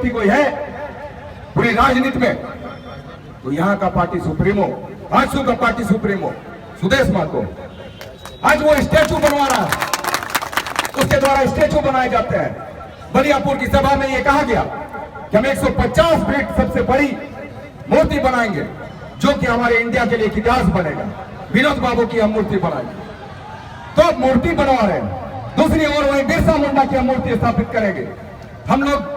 व्यक्ति कोई है पूरी राजनीति में, तो यहाँ का पार्टी सुप्रीमो, आजसू का पार्टी सुप्रीमो सुदेश महतो, आज वो स्टैचू बनवा रहा है, उसके द्वारा स्टैचू बनाए जाते हैं। बलियापुर की सभा में ये कहा गया कि हम 150 फीट सबसे बड़ी मूर्ति बनाएंगे, जो कि हमारे इंडिया के लिए एक इतिहास बनेगा। विनोद बाबू की हम मूर्ति बनाएंगे, तो अब मूर्ति बनवा रहे हैं। दूसरी ओर वही बिरसा मुंडा की हम मूर्ति स्थापित करेंगे। हम लोग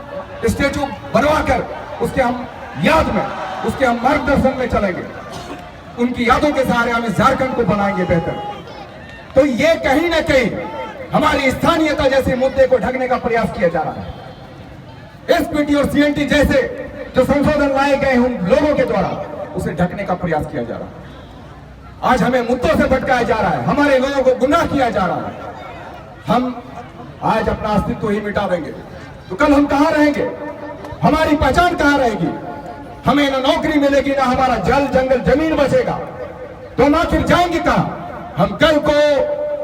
स्टैचू बनवाकर उसके हम याद में, उसके हम मार्गदर्शन में चलेंगे, उनकी यादों के सहारे हम इस झारखंड को बनाएंगे बेहतर। तो ये कहीं ना कहीं हमारी स्थानीयता जैसे मुद्दे को ढकने का प्रयास किया जा रहा है। एसपीटी और सीएनटी जैसे जो संशोधन लाए गए उन लोगों के द्वारा उसे ढकने का प्रयास किया जा रहा है। आज हमें मुद्दों से भटकाया जा रहा है, हमारे लोगों को गुमराह किया जा रहा है। हम आज अपना अस्तित्व ही मिटा देंगे तो कल हम कहां रहेंगे? हमारी पहचान कहां रहेगी? हमें ना नौकरी मिलेगी, ना हमारा जल जंगल जमीन बचेगा, तो हम आखिर जाएंगे कहां? हम कल को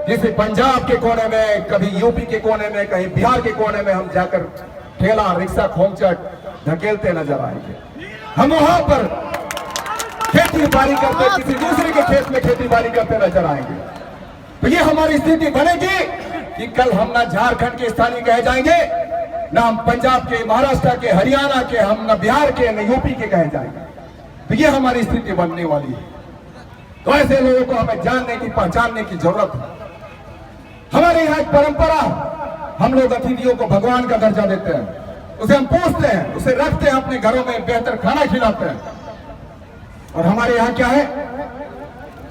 जैसे पंजाब के कोने में, कभी यूपी के कोने में, कहीं बिहार के कोने में हम जाकर ठेला रिक्शा खोमचट धकेलते नजर आएंगे। हम वहां पर खेती बाड़ी करते, किसी दूसरे के खेत में खेती बाड़ी करते नजर आएंगे। तो ये हमारी स्थिति बनेगी कि कल हम ना झारखंड के स्थानीय कहे जाएंगे, ना हम पंजाब के, महाराष्ट्र के, हरियाणा के, हम ना बिहार के, ना यूपी के कहे जाएंगे। तो ये हमारी स्थिति बनने वाली है। तो ऐसे लोगों को हमें जानने की, पहचानने की जरूरत है। हमारे यहाँ एक परंपरा, हम लोग अतिथियों को भगवान का दर्जा देते हैं, उसे हम पूछते हैं, उसे रखते हैं अपने घरों में, बेहतर खाना खिलाते हैं। और हमारे यहाँ क्या है?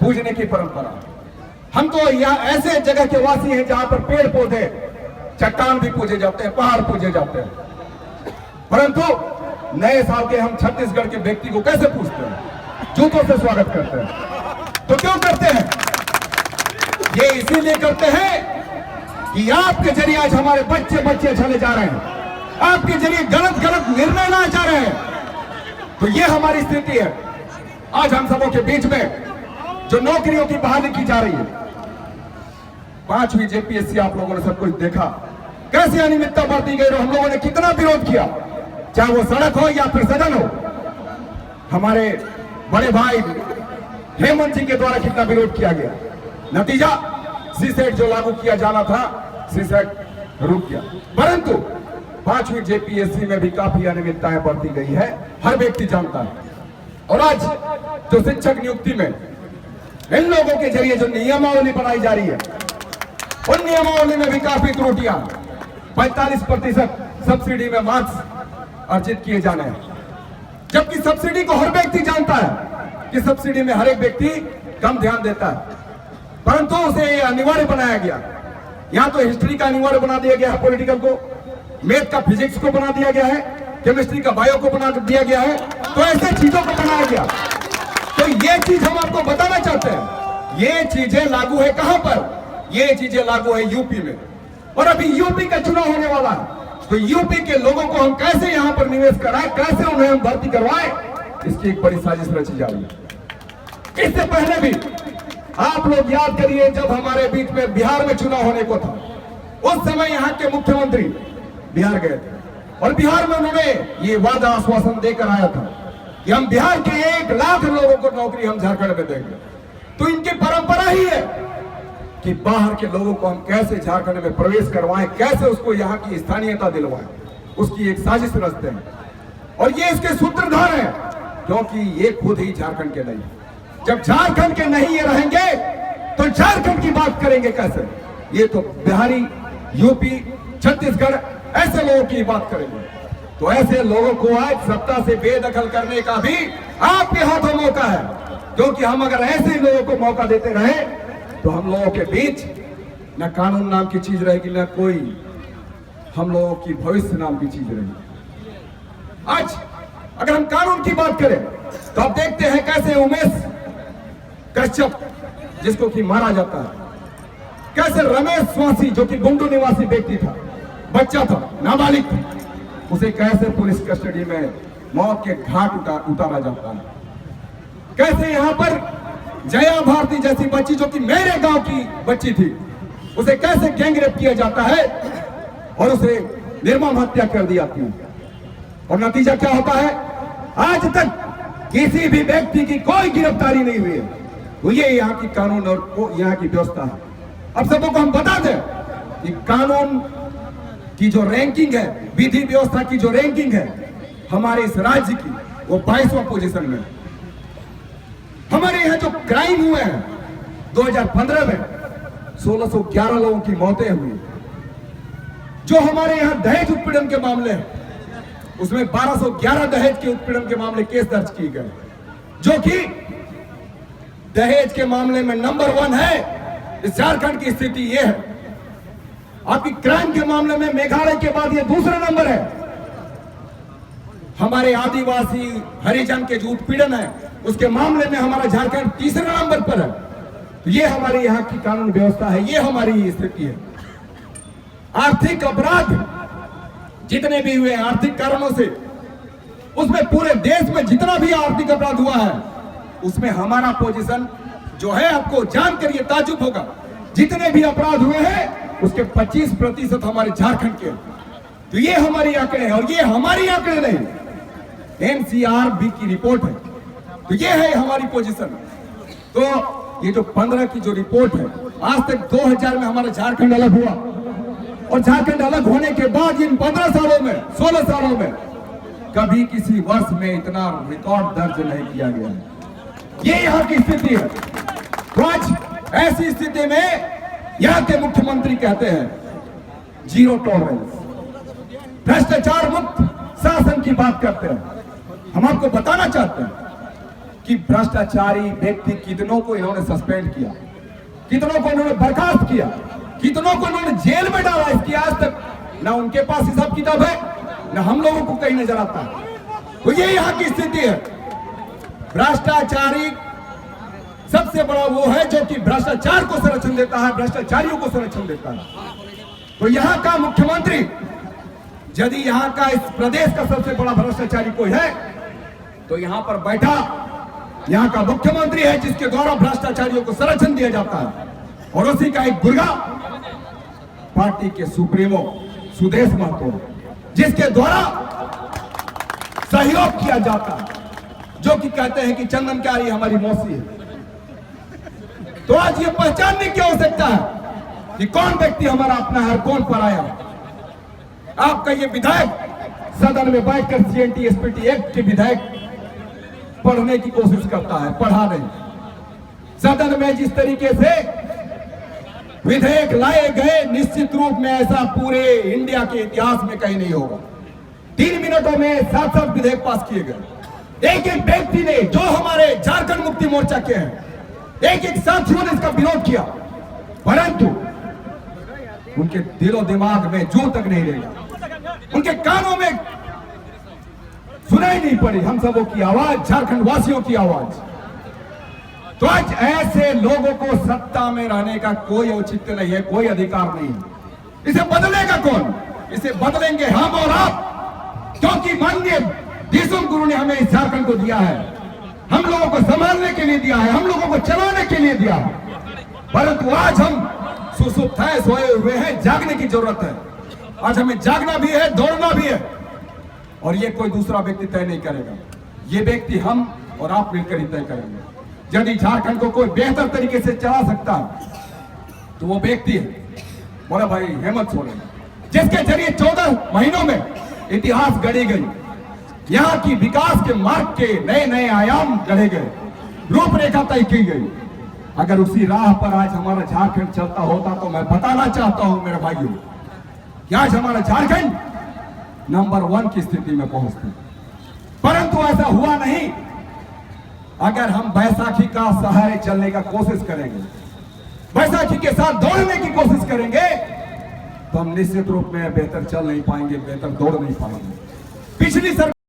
पूजने की परंपरा। हम तो यहाँ ऐसे जगह के वासी हैं जहां पर पेड़ पौधे, चट्टान भी पूजे जाते हैं, पहाड़ पूजे जाते हैं, परंतु नए साल के हम छत्तीसगढ़ के व्यक्ति को कैसे पूछते हैं? जूतों से स्वागत करते हैं। तो क्यों करते हैं? ये इसीलिए करते हैं कि आपके जरिए आज हमारे बच्चे चले जा रहे हैं, आपके जरिए गलत निर्णय लाए जा रहे हैं। तो ये हमारी स्थिति है। आज हम सबों के बीच में जो नौकरियों की बहाली की जा रही है, 5वीं जेपीएससी आप लोगों ने सब कुछ देखा, कैसे अनियमितता बढ़ती गई और हम लोगों ने कितना विरोध किया, चाहे वो सड़क हो या फिर सदन हो। हमारे बड़े भाई हेमंत जी के द्वारा कितना विरोध किया गया, नतीजा सीसेट जो लागू किया जाना था, सीसेट रुक गया। परंतु 5वीं जेपीएससी में भी काफी अनियमितताएं बढ़ती गई है, हर व्यक्ति जानता है। और आज जो शिक्षक नियुक्ति में इन लोगों के जरिए जो नियमावली बनाई जा रही है, उन नियमावली में भी काफी त्रुटियां, 45% सब्सिडी में मार्क्स अर्जित किए जाने हैं, जबकि सब्सिडी को हर व्यक्ति जानता है कि सब्सिडी में हर एक व्यक्ति कम ध्यान देता है, परंतु उसे अनिवार्य बनाया गया। यहां तो हिस्ट्री का अनिवार्य बना दिया गया है, पॉलिटिकल को, मैथ का फिजिक्स को बना दिया गया है, केमिस्ट्री का बायो को बना दिया गया है, तो ऐसे चीजों को बनाया गया। तो ये चीज हम आपको बताना चाहते हैं, ये चीजें लागू है कहां पर? ये चीजें लागू है यूपी में, और अभी यूपी का चुनाव होने वाला है। तो यूपी के लोगों को हम कैसे यहां पर निवेश कराएं, कैसे उन्हें हम भर्ती करवाएं, इसकी एक बड़ी साजिश रची जा रही है। इससे पहले भी आप लोग याद करिए, जब हमारे बीच में बिहार में चुनाव होने को था, उस समय यहाँ के मुख्यमंत्री बिहार गए थे और बिहार में उन्होंने ये वादा आश्वासन देकर आया था कि हम बिहार के 1 लाख लोगों को नौकरी हम झारखंड में देंगे। तो इनकी परंपरा ही है कि बाहर के लोगों को हम कैसे झारखंड में प्रवेश करवाएं, कैसे उसको यहाँ की स्थानीयता दिलवाएं, उसकी एक साजिश रचते हैं। और ये इसके सूत्रधार हैं, क्योंकि ये खुद ही झारखंड के नहीं। जब झारखंड के नहीं ये रहेंगे तो झारखंड की बात करेंगे कैसे? ये तो बिहारी, यूपी, छत्तीसगढ़ ऐसे लोगों की बात करेंगे। तो ऐसे लोगों को आज सत्ता से बेदखल करने का भी आपके हाथों मौका है, क्योंकि हम अगर ऐसे लोगों को मौका देते रहे तो हम लोगों के बीच न कानून नाम की चीज रहेगी, न कोई हम लोगों की भविष्य नाम की चीज रहेगी। आज अगर हम कानून की बात करें तो आप देखते हैं कैसे उमेश कश्यप, जिसको कि मारा जाता है, कैसे रमेश स्वासी, जो कि गुंडू निवासी व्यक्ति था, बच्चा था, नाबालिग था, उसे कैसे पुलिस कस्टडी में मौत के घाट उतारा जाता है। कैसे यहाँ पर जया भारती जैसी बच्ची, जो कि मेरे गांव की बच्ची थी, उसे कैसे गैंग रेप किया जाता है और उसे निर्मम हत्या कर दी जाती है। और नतीजा क्या होता है? आज तक किसी भी व्यक्ति की कोई गिरफ्तारी नहीं हुई है। तो ये यहाँ की कानून और यहाँ की व्यवस्था है। अब सबों को हम बता दें कि कानून की जो रैंकिंग है, विधि व्यवस्था की जो रैंकिंग है हमारे इस राज्य की, वो 22वां पोजीशन में। हमारे यहाँ जो क्राइम हुए हैं 2015 में 1611 लोगों की मौतें हुई। जो हमारे यहाँ दहेज उत्पीड़न के मामले हैं उसमें 1211 दहेज के उत्पीड़न के मामले केस दर्ज किए गए, जो कि दहेज के मामले में नंबर 1 है। इस झारखंड की स्थिति यह है। आपकी क्राइम के मामले में मेघालय के बाद यह दूसरा नंबर है। हमारे आदिवासी हरिजन के जो उत्पीड़न है उसके मामले में हमारा झारखंड तीसरे नंबर पर है। तो ये हमारे यहाँ की कानून व्यवस्था है, ये हमारी स्थिति है। आर्थिक अपराध जितने भी हुए आर्थिक कारणों से, उसमें पूरे देश में जितना भी आर्थिक अपराध हुआ है उसमें हमारा पोजीशन जो है, आपको जानकर ये ताजुब होगा, जितने भी अपराध हुए हैं उसके 25% हमारे झारखंड के। तो ये हमारी आंकड़े हैं, और ये हमारी आंकड़े नहीं, NCRB की रिपोर्ट है। तो ये है हमारी पोजीशन। तो ये जो 15 की जो रिपोर्ट है, आज तक 2000 में हमारा झारखंड अलग हुआ, और झारखंड अलग होने के बाद इन 15 सालों में 16 सालों में कभी किसी वर्ष में इतना रिकॉर्ड दर्ज नहीं किया गया है। ये यहाँ की स्थिति है। तो आज ऐसी स्थिति में यहाँ के मुख्यमंत्री कहते हैं जीरो टॉलरेंस, भ्रष्टाचार मुक्त शासन की बात करते हैं। हम आपको बताना चाहते हैं कि भ्रष्टाचारी व्यक्ति कितनों को इन्होंने सस्पेंड किया, कितनों को इन्होंने बर्खास्त किया, कितनों को इन्होंने जेल में डाला। इसकी आज तक ना उनके पास हिसाब किताब है, ना हम लोगों को कहीं नजर आता है। तो ये यहाँ की स्थिति है। भ्रष्टाचारी सबसे बड़ा वो है जो कि भ्रष्टाचार को संरक्षण देता है, भ्रष्टाचारियों को संरक्षण देता है। तो यहाँ का मुख्यमंत्री, यदि यहाँ का इस प्रदेश का सबसे बड़ा भ्रष्टाचारी कोई है तो यहाँ पर बैठा यहाँ का मुख्यमंत्री है, जिसके द्वारा भ्रष्टाचारियों को संरक्षण दिया जाता है। और उसी का एक गुर्गा पार्टी के सुप्रीमो सुदेश महतो, जिसके द्वारा सहयोग किया जाता है, जो कि कहते हैं कि चंदन कारी हमारी मौसी है। तो आज ये पहचानने की आवश्यकता है कि कौन व्यक्ति हमारा अपना है, कौन पराया। आपका ये विधायक सदन में बैठकर CNT SPT एक्ट के विधायक पढ़ने की कोशिश करता है, पढ़ा नहीं। सदन में जिस तरीके से विधेयक लाए गए, निश्चित रूप में ऐसा पूरे इंडिया के इतिहास में कहीं नहीं होगा। 3 मिनटों में 7 विधेयक पास किए गए। एक एक व्यक्ति ने, जो हमारे झारखंड मुक्ति मोर्चा के हैं, एक एक साथियों ने इसका विरोध किया, परंतु उनके दिलो दिमाग में जू तक नहीं रहेगा, उनके कानों में सुनाई नहीं पड़ी हम सबों की आवाज, झारखंड वासियों की आवाज। तो आज ऐसे लोगों को सत्ता में रहने का कोई औचित्य नहीं है, कोई अधिकार नहीं है। इसे बदलेगा कौन? इसे बदलेंगे हम और आप, क्योंकि माननीय देशों गुरु ने हमें इस झारखंड को दिया है, हम लोगों को संभालने के लिए दिया है, हम लोगों को चलाने के लिए दिया है। परंतु आज हम सुसुप्त हैं, सोए हुए हैं, जागने की जरूरत है। आज हमें जागना भी है, दौड़ना भी है, और ये कोई दूसरा व्यक्ति तय नहीं करेगा, ये व्यक्ति हम और आप मिलकर ही तय करेंगे। यदि झारखंड को कोई बेहतर तरीके से चला सकता है तो वो व्यक्ति है बड़ा भाई हेमंत सोरेन, जिसके जरिए 14 महीनों में इतिहास गढ़ी गई, यहाँ की विकास के मार्ग के नए नए आयाम गढ़े गए, रूपरेखा तय की गई। अगर उसी राह पर आज हमारा झारखंड चलता होता तो मैं बताना चाहता हूं मेरे भाइयों कि आज हमारा झारखंड नंबर 1 की स्थिति में पहुंचते, परंतु ऐसा हुआ नहीं। अगर हम बैसाखी का सहारे चलने का कोशिश करेंगे, बैसाखी के साथ दौड़ने की कोशिश करेंगे, तो हम निश्चित रूप में बेहतर चल नहीं पाएंगे, बेहतर दौड़ नहीं पाएंगे। पिछली सरकार